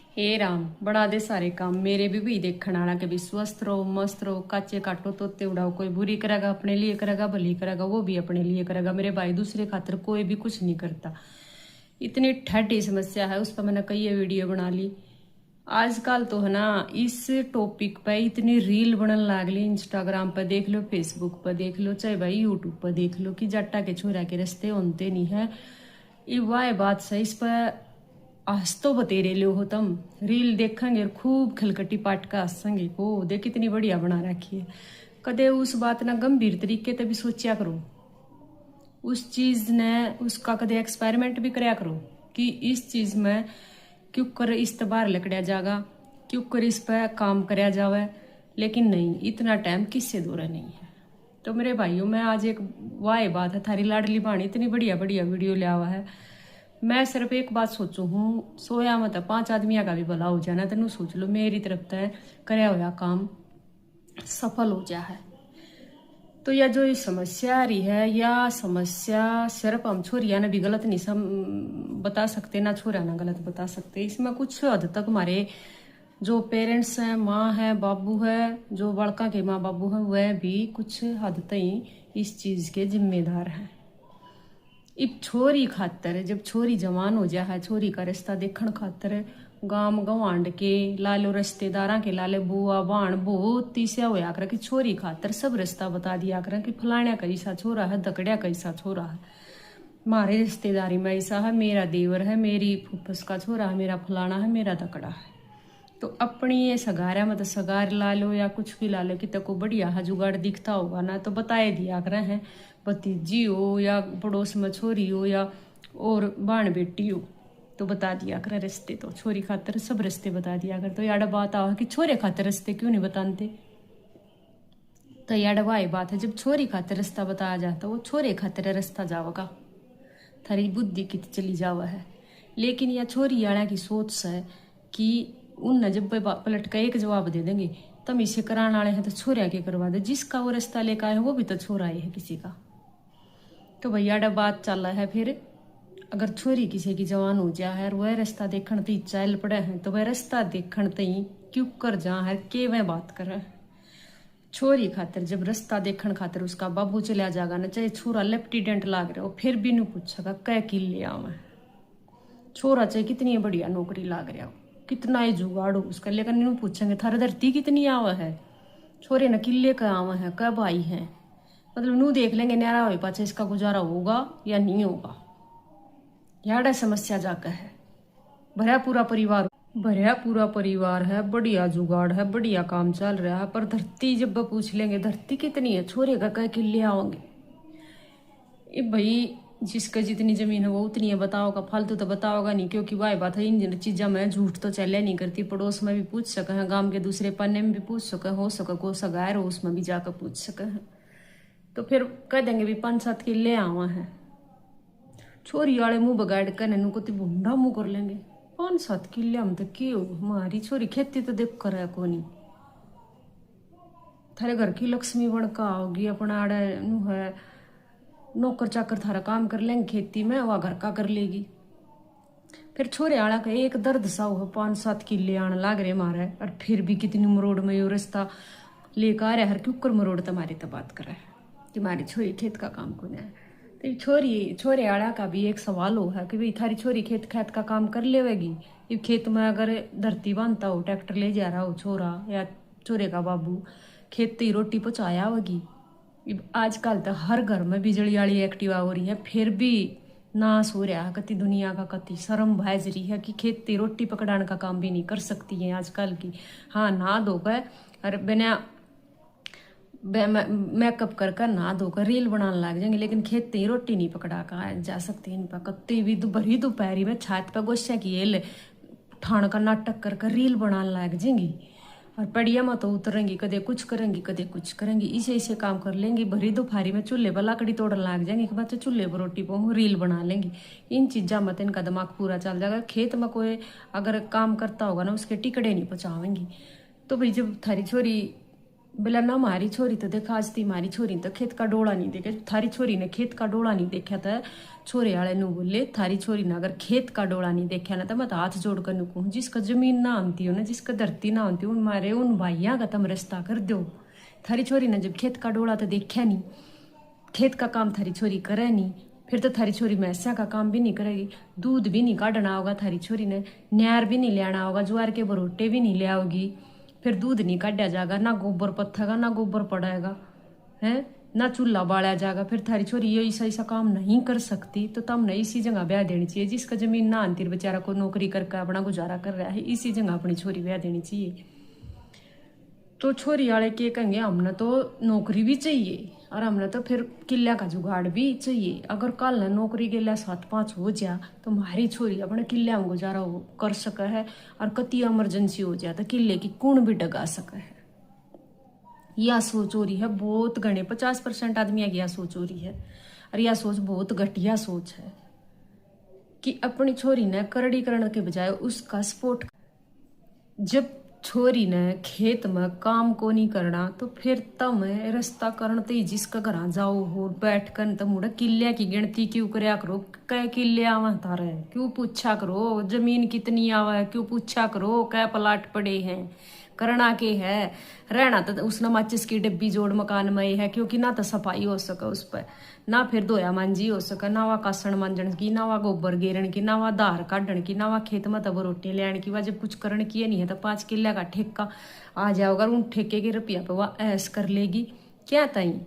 हे राम बड़ा दे सारे काम मेरे भी देखण आला के भी स्वस्थ रहो मस्त रहो काचे काटो तोते उड़ाओ। कोई बुरी करेगा अपने लिए करेगा, भली करेगा वो भी अपने लिए करेगा। मेरे भाई दूसरे खातिर कोई भी कुछ नहीं करता। इतनी ठंडी समस्या है, उस पर मैंने कई वीडियो बना ली। आजकल तो है ना इस टॉपिक पे इतनी रील बनने लग ली। इंस्टाग्राम पर देख लो, फेसबुक पर देख लो, चाहे भाई यूट्यूब पर देख लो कि जट्टा के छोरा के रिश्ते होते नहीं है। ये वाह बात सही, इस पर आज तो बतेरे लो हो तुम। रील देखेंगे और खूब खलकटी पाट का हंसेंगे को देख कितनी बढ़िया बना रखी है। कदे उस बात ना गंभीर तरीके ते भी सोचा करो, उस चीज ने उसका कदे एक्सपेरिमेंट भी कराया करो कि इस चीज में क्यों कर इस्तेबार लकड़ा जागा, क्यों कर इस पर काम कराया जावे। लेकिन नहीं, इतना टाइम किससे दूर नहीं है। तो मेरे भाइयों में आज एक वाह बात है, थारी लाडली बाणी इतनी बढ़िया बढ़िया वीडियो लिया हुआ है। मैं सिर्फ एक बात सोचू हूँ, सोया मत 5 आदमियों का भी भला हो जाना। तेन सोच लो मेरी तरफ तय कराया हुआ काम सफल हो जा है। तो यह जो समस्या आ रही है, या समस्या सिर्फ हम छोरिया ने भी गलत नहीं बता सकते, ना छोरा ना गलत बता सकते। इसमें कुछ हद तक हमारे जो पेरेंट्स हैं, माँ है बाबू है, जो बड़का के माँ बाबू हैं, वह भी कुछ हद तक इस चीज के जिम्मेदार हैं। इब छोरी खातर जब छोरी जवान हो जा है, छोरी का रिश्ता देखण खातर गांव गवांड के लालो रिश्तेदारा के लाले बुआ बाण बहुत तीसया होया कर कि छोरी खातर सब रिश्ता बता दिया कर कि फलाण्या कैसा छोरा है, दकड़िया कैसा छोरा है, मारे रिश्तेदारी में ऐसा है, मेरा देवर है, मेरी फूफस का छोरा है, मेरा फलाना है, मेरा दकड़ा है। तो अपनी ये सगारा मतलब सगार ला लो या कुछ भी ला लो कि तको बढ़िया है जुगाड़ दिखता होगा ना, तो बताए दिया कर हैं। भतीजी हो या पड़ोस में छोरी हो या और बाण बेटी हो तो बता दिया कर रिश्ते। तो छोरी खातर सब रिश्ते बता दिया कर। तो यार बात आ कि छोरे खातर रिश्ते क्यों नहीं बताते। तो यार वाही बात है, जब छोरी खातर रिश्ता बताया जाता वो छोरे खातर रिश्ता जाओगा, थारी बुद्धि की चली जावा है। लेकिन यह छोरी याड़ा की सोच है कि उन जब पलट का एक जवाब दे देंगे तम इसे कराने वाले हैं तो छोरिया के करवा दे, जिसका वो रिश्ता लेकर आए वो भी तो छोरा ही है किसी का। तो भैया बात चल रहा है फिर अगर छोरी किसी की जवान हो जा है और वह रिश्ता देखण ती चल पड़े हैं तो वह रिश्ता देखण ती क्यों कर जा है के वह बात कर छोरी खातिर। जब रिश्ता देखण खातिर उसका बाबू चलिया जागा ना, चाहे छोरा लेफ्टी डेंट लाग रहा हो फिर भी नहीं पूछेगा कै किले आवे छोरा, चाहे कितनी बढ़िया नौकरी लाग रहा हो, कितना ही जुगाड़ हो उसका, लेकिन नहीं पूछेंगे थारा धरती कितनी आवा है, छोरे न किले का आवा है, कब आई है, मतलब नू देख लेंगे न्यारा हो पाचे इसका गुजारा होगा या नहीं होगा। यार समस्या जाकर है भरा पूरा परिवार है, बढ़िया जुगाड़ है, बढ़िया काम चल रहा है, पर धरती जब पूछ लेंगे धरती कितनी है, छोरे का कह किले आओगे। ये भाई जिसका जितनी जमीन है वो उतनी है, बताओगा फालतू तो बताओगा नहीं, क्योंकि वाह बात है इन चीजा में झूठ तो चले नहीं करती। पड़ोस में भी पूछ सके हैं, गांव के दूसरे पन्ने में भी पूछ सके, हो सके को सगायर हो उसमें भी जाकर पूछ सके हैं। तो फिर कह देंगे भी 5-7 किले आवा है, छोरी वाले मुंह बगाड़ कर नैनू को भूडा मुंह कर लेंगे 5-7 किले हम तो क्यों, हमारी छोरी खेती तो देख कर है को नहीं, थारे घर की लक्ष्मी बनका होगी, अपना आड़े नू है नौकर चाकर थारा काम कर लेंगे खेती में, वह घर का कर लेगी। फिर छोरे आला का एक दर्द सा हो 5-7 किले आने लाग रहे मारे, और फिर भी कितनी मरोड़ में यो रिश्ता लेकर आ रहा है, हर क्यों मरोड़ तुम्हारी तो बात कर रहा है कि हमारी छोरी खेत का काम कौन है। तो छोरे आड़ा का भी एक सवाल हो है कि भाई थारी छोरी खेत खात का काम कर लेवेगी। ये खेत में अगर धरती बांधता हो, ट्रैक्टर ले जा रहा हो छोरा या छोरे का बाबू, खेत की रोटी पहुँचाया होगी। आजकल तो हर घर में बिजली वाली एक्टिवा हो रही है, फिर भी नाश हो रहा है कति दुनिया का, कति शर्म भाज रही है कि खेती रोटी पकड़ाने का काम भी नहीं कर सकती है आजकल की। हाँ नहा धोकर और बिना मेकअप कर नहा धोकर रील बनाने लग जाएंगे, लेकिन खेती रोटी नहीं पकड़ा का जा सकती इन पर। कत्ती भी भरी दोपहरी में छात पर गोस्या की एल ठाण का नाटक कर रील बनाने लग जाएंगी, और पड़िया में तो उतरेंगी, कदे कुछ करेंगी कदे कुछ करेंगी, इसे काम कर लेंगी। भरी दोपहरी में चूल्हे पर लकड़ी तोड़ने लग जाएंगी, के बाद चूल्हे पर रोटी पर रील बना लेंगी। इन चीज़ा मत इनका दिमाग पूरा चल जाएगा। खेत में कोई अगर काम करता होगा ना उसके टिकड़े नहीं पहुँचावेंगी। तो भाई जब थारी छोरी बोला ना हमारी छोरी तो देखा आज ती हमारी छोरी तो खेत का डोला नहीं देखा, थारी छोरी ने खेत का डोला नहीं देखा था। छोरे वाले नु बोले थारी छोरी ने अगर खेत का डोला नहीं देखा ना तो मैं तो हाथ जोड़ कर कहूँ, जिसका जमीन ना आती हो ना, जिसका धरती ना आती उन मारे उन भाइया का तुम रिश्ता कर दो। थारी छोरी ने जब खेत का डोला तो देखा नहीं, खेत का काम थारी छोरी करे नहीं, फिर तो थारी छोरी भैंसा का काम भी नहीं करेगी, दूध भी नहीं काटना होगा थारी छोरी ने, न्यार भी नहीं लेना होगा, ज्वार के बरोटे भी नहीं ले आओगी, फिर दूध नहीं काटा जाएगा, ना गोबर पत्थेगा ना गोबर पड़ेगा है, ना चूल्हा बाड़ा जाएगा। फिर थारी छोरी ये ऐसा काम नहीं कर सकती तो तब न इसी जगह ब्याह देनी चाहिए। जिसका जमीन ना आती बेचारा को नौकरी करके अपना गुजारा कर रहा है, इसी जगह अपनी छोरी ब्याह देनी चाहिए। तो छोरी वाले के कहेंगे हमने तो नौकरी भी चाहिए और हमने तो फिर किला का जुगाड़ भी चाहिए। अगर कल न नौकरी के लिए 7-5 हो जा तो हमारी छोरी अपने किले में गुजारा कर सके है, और कति इमरजेंसी हो जाए तो किले की कुण भी डगा सके है। यह सोच हो रही है बहुत घने 50% आदमी की यह सोच हो रही है, और यह सोच बहुत घटिया सोच है कि अपनी छोरी ने करड़ीकरण के बजाय उसका सपोर्ट। जब छोरी ने खेत में काम को नहीं करना तो फिर तम रास्ता करण ते जिसका घर जाओ हो बैठ कर तम मुड़ा किले की गिनती क्यों करया करो, कै किले आवा तारे क्यों पूछा करो, जमीन कितनी आवा है क्यों पूछा करो, कै प्लाट पड़े हैं करना के है, रहना तो उसने माचिस की डब्बी जोड़ मकान में है, क्योंकि ना तो सफाई हो सके उस पर, ना फिर धोया मांझी हो सके, ना वा कासन मांजन की, ना वा गोबर गेरन की, ना वा धार काढ़न की, ना वा खेत में तब रोटी लेने की। वह जब कुछ करण की नहीं है तो 5 किले का ठेका आ जाओगा, उन ठेके के रुपया पे वह ऐस कर लेगी क्या तई,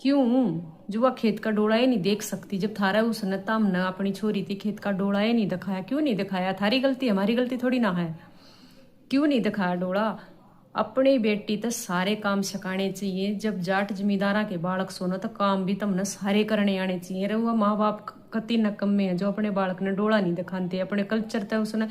क्यों जो वह खेत का डोड़ा ही नहीं देख सकती। जब थारा उसने तम न अपनी छोरी थी खेत का डोड़ा ही नहीं दिखाया, क्यों नहीं दिखाया, थारी गलती हमारी गलती थोड़ी ना है, क्यों नहीं दिखाया डोड़ा। अपनी बेटी तो सारे काम सिखाने चाहिए। जब जाट जमींदारा के बालक सोना तो काम भी तुमने सारे करने आने चाहिए। रे वह माँ बाप कति नकम्मे हैं जो अपने बालक ने डोला नहीं दिखाते, अपने कल्चर तो उसने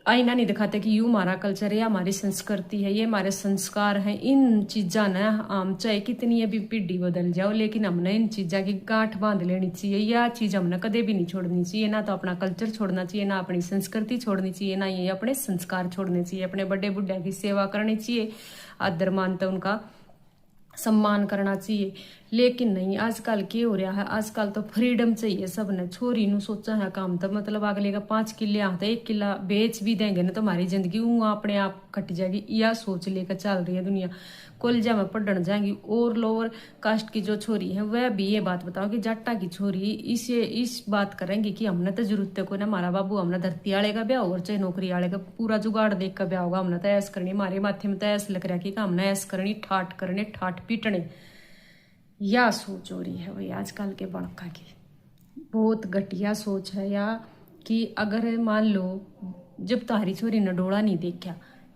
आईना नहीं दिखाते कि यू हमारा कल्चर है, या हमारी संस्कृति है, ये हमारे संस्कार हैं। इन चीजा ने हम चाहे कितनी अभी पीढ़ी बदल जाओ लेकिन हमने इन चीजा की गांठ बांध लेनी चाहिए। यह चीज हमने कदे भी नहीं छोड़नी चाहिए, ना तो अपना कल्चर छोड़ना चाहिए, ना अपनी संस्कृति छोड़नी चाहिए, ना ये अपने संस्कार छोड़ने चाहिए। अपने बड़े बुढ़े की सेवा करनी चाहिए, आदर मानते उनका सम्मान करना चाहिए। लेकिन नहीं, आजकल क्या हो रहा है, आजकल तो फ्रीडम चाहिए सबने। छोरी नु सोचा है काम तो मतलब अगले का 5 किले आता 1 किला बेच भी देंगे ना तो हमारी जिंदगी वहाँ अपने आप कट जाएगी। यह सोच लेकर चल रही है दुनिया। कॉलेजा में पढ़ने जाएंगी और लोअर कास्ट की जो छोरी है वह भी ये बात बताओ कि जाटा की छोरी इस बात करेंगी कि हमने तो जरूरत है कोई ना, हमारा बाबू हमने धरती वाले का ब्याह और चाहे नौकरी वाले का पूरा जुगाड़ देख का ब्याह होगा, हमने तो ऐस करनी, हमारे माथे में तो ऐस लग रहा कि हमने ऐस करनी, ठाट करने ठाट पीटने। या सोच हो रही है भाई आजकल के बड़का की, बहुत घटिया सोच है। या कि अगर मान लो जब तारी छोरी ने डोड़ा नहीं देखा,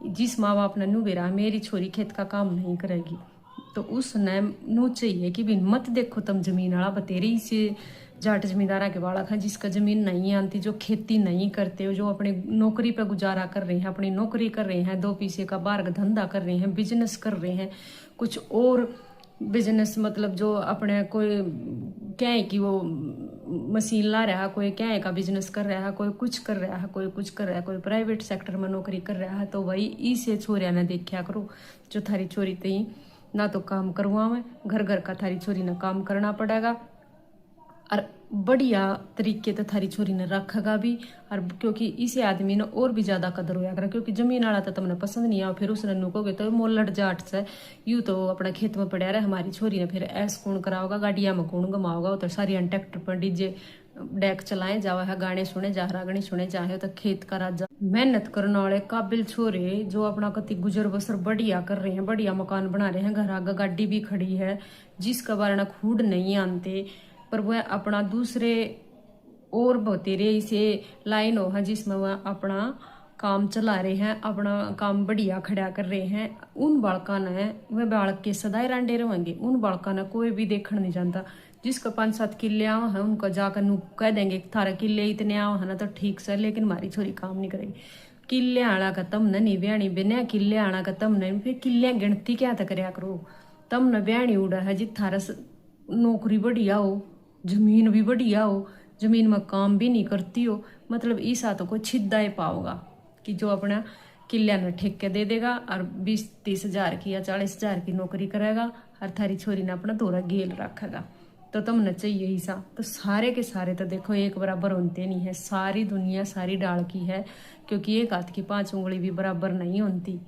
जिस माँ बाप ने नू बेरा मेरी छोरी खेत का काम नहीं करेगी तो उसने नू चाहिए कि भी मत देखो तुम जमीन वाला बतेरी से जाट जमींदारा के बालक है जिसका जमीन नहीं आती, जो खेती नहीं करते हो, जो अपने नौकरी पे गुजारा कर रहे हैं, अपनी नौकरी कर रहे हैं, 2 पैसे का बार्ग धंधा कर रहे हैं, बिजनेस कर रहे हैं, कुछ और बिजनेस मतलब जो अपने कोई क्या कि वो मशीन ला रहा है, कोई क्या का बिजनेस कर रहा है, कोई कुछ कर रहा है, कोई कुछ कर रहा है, कोई प्राइवेट सेक्टर में नौकरी कर रहा है। तो वही इसे छोरिया ने देखा करो जो थारी छोरी तई ना तो काम करवावे, घर घर का थारी छोरी ने काम करना पड़ेगा और बढ़िया तरीके से थारी छोरी ने रखेगा भी। और क्योंकि इसे आदमी ने और भी ज्यादा कदर होया करा, क्योंकि जमीन वाला तो तुमने पसंद नहीं आओ, फिर उसने नुकोगे तो मोलट जाट से यूं तो अपना खेत में पड़ा रहे, हमारी छोरी ने फिर ऐस कौन कराओगा, गाड़ियां में कौन घुमाओगा, तो सारी ट्रैक्टर पर डीजे डेक चलाए जावा है, गाने सुने जा, रागणी सुने जाए, तो खेत का राजा। मेहनत करने वाले काबिल छोरे जो अपना कति गुजर बसर बढ़िया कर रहे हैं, बढ़िया मकान बना रहे हैं, घर आगे गाड़ी भी खड़ी है, जिसका बारे में खूड नहीं आनते, पर वह अपना दूसरे और बतेरे इसे लाइन हो है जिसमें वह अपना काम चला रहे हैं, अपना काम बढ़िया खड़ा कर रहे हैं। उन बालका ने वह बालक के सदाई रांडे रहेंगे, उन बालका ने कोई भी देखना नहीं जानता। जिसका 5-7 किले आवा है उनका जाकर नू कह देंगे थारा किले इतने आवा है ना तो ठीक से, लेकिन हमारी छोरी काम नहीं करेगी। किले आना का तम नहीं ब्याणी, बिना किले आना का तम नहीं, फिर किले गिनती क्या तक करया करो, तम न ब्याणी उड़ा है जित थारा नौकरी बढ़िया हो, जमीन भी बढ़िया हो, जमीन में काम भी नहीं करती हो, मतलब ईसा तो कोई छिदा ही पाओगा कि जो अपना किल्या ने ठेके दे देगा और 20-30 हजार की या 40 हजार की नौकरी करेगा और थारी छोरी ने अपना दोरा गेल रखेगा। तो तुमने चाहिए ही सा। तो सारे के सारे तो देखो एक बराबर होते नहीं है, सारी दुनिया सारी डाल की है, क्योंकि एक हाथ की 5 उंगली भी बराबर नहीं होती,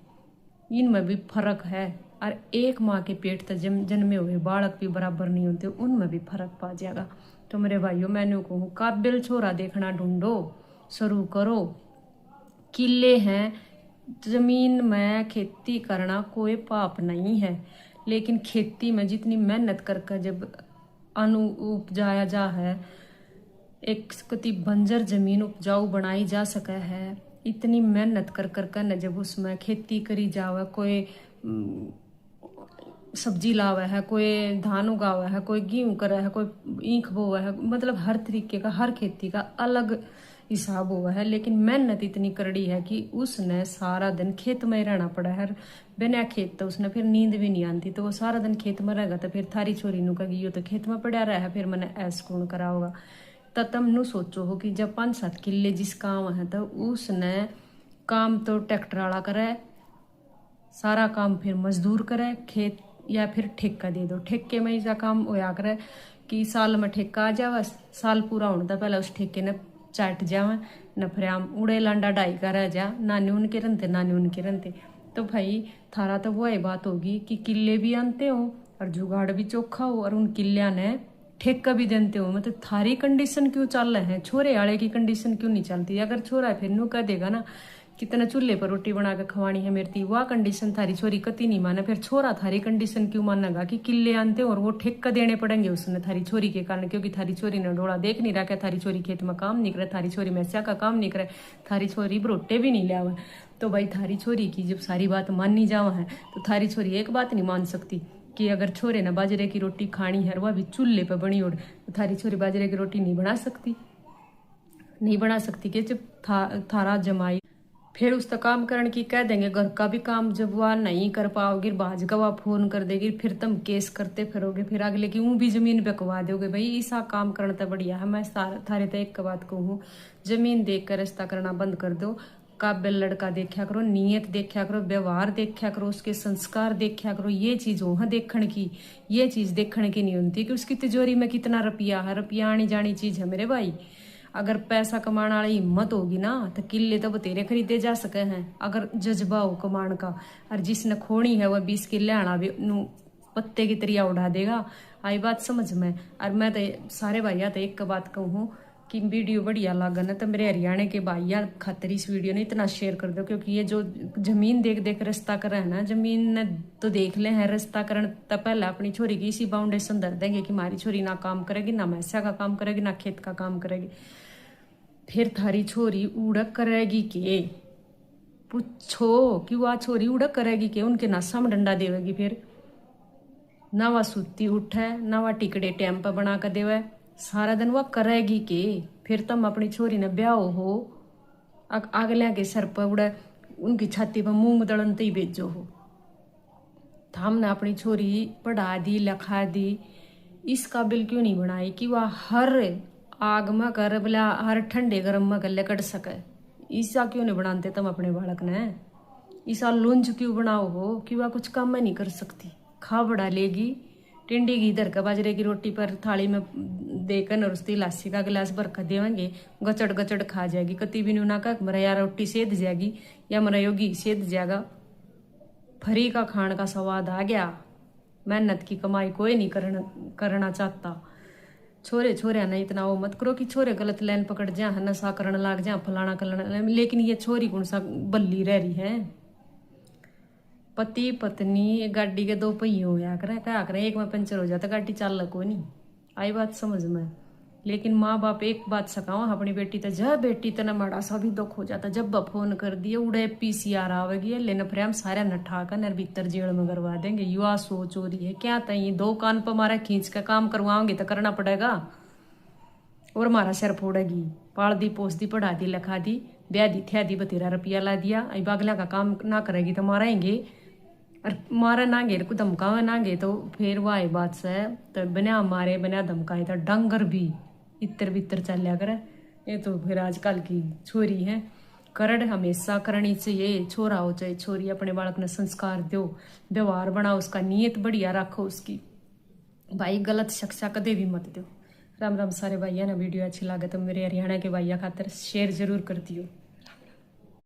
इनमें भी फर्क है। और एक माँ के पेट तक जन्मे हुए बालक भी बराबर नहीं होते, उनमें भी फर्क पा जाएगा। तो मेरे भाइयों मैंने कहूँ काबिल छोरा देखना ढूंढो, शुरू करो। किले हैं, जमीन में खेती करना कोई पाप नहीं है, लेकिन खेती में जितनी मेहनत करके जब अनु उपजाया जा है, एक कति बंजर जमीन उपजाऊ बनाई जा सके है, इतनी मेहनत कर कर न जब उसमें खेती करी जावे, कोई सब्जी लावे है, कोई धान उगावे है, कोई गेहूं करे है, कोई ईख बोवे है, मतलब हर तरीके का हर खेती का अलग हिसाब हुआ है। लेकिन मेहनत इतनी करड़ी है कि उसने सारा दिन खेत में ही रहना पड़ा है, बिना खेत तो उसने फिर नींद भी नहीं आती। तो वो सारा दिन खेत में रहेगा तो फिर थारी छोरी नु कहेगी यो तो खेत में पड़ा रहा है, फिर मैंने ऐस कौन करा होगा। तो तुम नु सोचो हो कि जब 5-7 किले जिस काम है तो उसने काम तो ट्रैक्टर वाला करे, सारा काम फिर मजदूर करे, खेत या फिर ठेका दे दो। ठेके में ऐसा काम होया करे कि साल में ठेका आ जावे, साल पूरा होने तो पहले उस ठेके ने चाट जावे, न फिर हम उड़े लांडा डाई का रह जा, नानी उनके रनते नानी उनके रनते। तो भाई थारा तो वही बात होगी कि किले भी आनते हो और जुगाड़ भी चोखा हो और उन किलिया ने ठेका भी देते हो। मतलब थारी कंडीशन क्यों चल रहे हैं, छोरे वाले की कंडीशन क्यों नहीं चलती? अगर छोरा फिर नु कह देगा ना कितना चूल्हे पर रोटी बना के खवानी है मेरी, वह कंडीशन थारी छोरी कति नहीं माना, फिर छोरा थारी कंडीशन क्यों मानेगा कि किले आनते और वो ठेका देने पड़ेंगे उसने थारी छोरी के कारण, क्योंकि थारी छोरी ने डोला देख नहीं रखा, थारी छोरी खेत में काम नहीं करे, थारी छोरी मैस्या का काम नहीं करे, थारी छोरी बरोटे भी नहीं लिया। तो भाई थारी छोरी की जब सारी बात माननी जावा है तो थारी छोरी एक बात नहीं मान सकती कि अगर छोरे ने बाजरे की रोटी खानी है वह भी चूल्हे पर बनी हो, तो थारी छोरी बाजरे की रोटी नहीं बना सकती, नहीं बना सकती। कि जब थारा जमाई फिर उस तक काम करने की कह देंगे, घर का भी काम जब वह नहीं कर पाओगे बाज का वह फोन कर देगी, फिर तुम केस करते फिरोगे, फिर अगले की भी जमीन बेकवा दोगे। भाई ऐसा काम करना तो बढ़िया है। मैं थारे तो एक बात कहूँ, जमीन देख कर रिश्ता करना बंद कर दो, काबिल लड़का देखा करो, नीयत देखा करो, व्यवहार देखा करो, उसके संस्कार देखा करो। ये चीज हो है देखने की, ये चीज देखने की नहीं होती कि उसकी तिजोरी में कितना रुपया है। रुपया आनी जानी चीज है मेरे भाई। अगर पैसा कमाने वाली हिम्मत होगी ना तो किले तो बतेरे खरीदे जा सके हैं, अगर जज्बा हो कमान का। और जिसने खोनी है वह 20 किले आना भी पत्ते की तरिया उड़ा देगा। आई बात समझ में। और मैं तो सारे भाइया तो एक बात कहूँ कि वीडियो बढ़िया लगा ना तो मेरे हरियाणा के भाइया खातिर इस वीडियो ने इतना शेयर कर दो, क्योंकि ये जो जमीन देख देख रिश्ता कर रहे हैं ना, जमीन ने तो देख ले हैं रिश्ता करने तो पहले अपनी छोरी की इसी बाउंडेशन धर देंगे कि हमारी छोरी ना काम करेगी, ना मैसा का काम करेगी, ना खेत का काम करेगी। फिर थारी छोरी उड़क करेगी के? पूछो कि वह छोरी उड़क करेगी के? उनके नशा में डंडा देवेगी, फिर ना वह सुती उठे, ना वह टिकड़े टाइम पर बना कर देवे, सारा दिन वह करेगी के? फिर तुम अपनी छोरी ने ब्याह हो अगलिया के सर पर उड़े, उनकी छाती पर मूंग दड़नते ही बेचो हो। तो हमने अपनी छोरी पढ़ा दी लिखा दी, इस काबिल क्यों नहीं बनाई कि वह हर आग में कर बोला हर ठंडे गर्म में गले कट सके? ईसा क्यों नहीं बनाते तुम अपने बालक ने? ईसा लुंज क्यों बनाओ हो कि वह कुछ काम में नहीं कर सकती? खा बड़ा लेगी, टिंडी की इधर का बाजरे की रोटी पर थाली में देकर और उसकी लासी का गिलास भर कर देवेंगे, गचड़ गचड़ खा जाएगी। कति भी ना का मरा यार रोटी सेध जाएगी या मरा योगी सेध जाएगा। फरी का खान का स्वाद आ गया। मेहनत की कमाई कोई नहीं करना चाहता। छोरे छोरे ना इतना वो मत करो कि छोरे गलत लाइन पकड़ जा, नशा करने लाग जा, फलाना करना। लेकिन ये छोरी कौन सा बल्ली रह रही है? पति पत्नी गाड़ी के 2 पहिए होया करे, क्या करें, एक में पंचर हो जाता गाड़ी चल को नहीं। आई बात समझ में। लेकिन माँ बाप एक बात सकाओ अपनी बेटी तो जब बेटी तो न माड़ा सा भी दुख हो जाता, जब फोन कर दिए उड़े PCR आवेगी लेना फिर हम सारे नठा कर नर भीतर जेल में करवा देंगे। युवा सोच हो रही है क्या? तई 2 कान पर मारा खींच कर काम करवाओगे तो करना पड़ेगा और मारा सिर फोड़ेगी। पाल दी पोस दी पढ़ा दी लिखा दी ब्याह दी थ्या दी बतेरा रुपया ला दिया, आई बागला का काम ना करेगी तो मारेंगे और मारा नागे को धमकावे नागे तो फिर वाह बात से तो बिना मारे बिना धमकाए तो डंगर भी इतर बितर चलिया करे। ये तो फिर आजकल की छोरी है करड़ हमेशा करनी चाहिए। छोरा हो चाहे छोरी, अपने बालक ने संस्कार दो, व्यवहार बनाओ उसका, नीयत बढ़िया रखो उसकी। भाई गलत शिक्षा कदे भी मत दो। राम राम सारे भाइया ना। वीडियो अच्छी लगे तो मेरे हरियाणा के भाइया खातर शेयर जरूर कर दियो।